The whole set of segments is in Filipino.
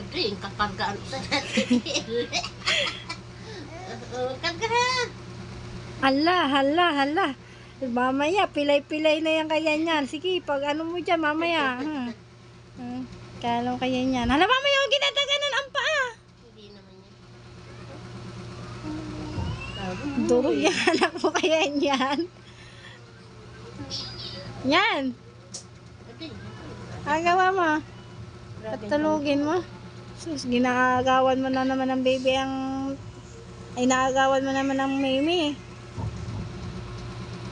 Adi, kakargaan sa natin. Karga. Hala. Mamaya, pilay-pilay na yan kaya niyan. Sige, pag ano mo dyan, mamaya. Kala mo kaya niyan. Hala, mamaya, huwag ginataganan ang paa. Hindi naman yan. Durog yung anak mo kaya niyan. Yan. Adi. Ang gawa mo. Patulugin mo. Sus, ginagawan mo na naman ng baby ang... Ay, naagawan mo naman ng mimi.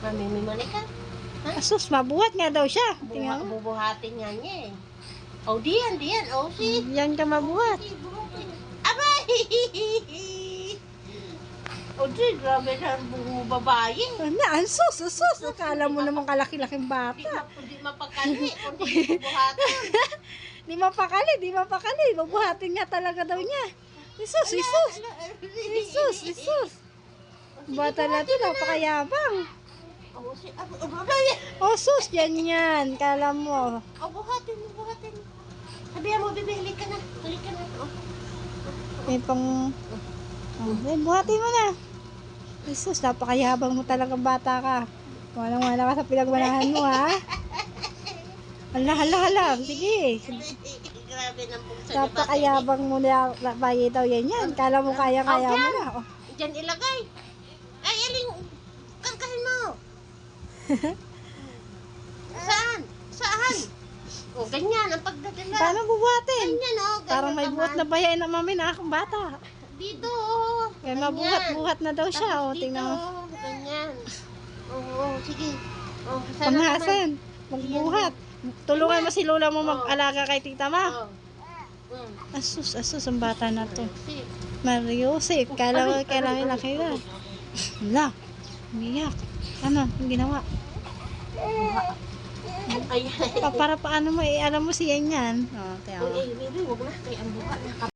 Mamimimali ka. Sus, mabuhat nga daw siya. Tingnan mo. Bubuhatin nga niya eh. Oh, diyan. Oh, si. Yan ka mabuhat. Abay! Oh, di, grabe na ang bungo babae. Ang sus. Akala mo naman kalaki-laking bata. Hindi mapakali, kundi bubuhatin. Di mapakali. Mabuhatin nga talaga daw niya. Isus. Bata na ito, napakayabang. Oh, si, abay! Oh, sus, yan. Kala mo. Oh, buhatin mo. Sabihan mo, bibili ka na. Halik ka na. Oh. May pang... buhatin mo na. Isus, napakayabang mo talaga bata ka. Walang-wala ka sa pinagmanahan mo, ha? Hala. Sige. Grabe ng buksa niya. Napakayabang mo na bayi daw yan. Kala mo kaya-kaya mo na. Oh. Diyan ilagay. Ay, aling, kangkahin mo. Saan? O, ganyan ang pagdadala. Paano bubuhatin? Ganyan, o. Parang may buhat na bayan na mami na akong bata. Dito, o. Kaya mabuhat-buhat na daw siya. O, Tapos tingnan mo. dito, ganyan. Oo, sige. O, sana naman. Panghasan. Magbuhat. Tulungan mo si Lola mo mag-alaga kay tita ma. Asus, ang bata na to. Mariusip. Kailangan laki na. Hala. Umiyak. Ano? Ang ginawa? Ay, Para paano mo alam mo siya yan. O, tiyan mo. Ay, huwag na. Kaya ang buka na.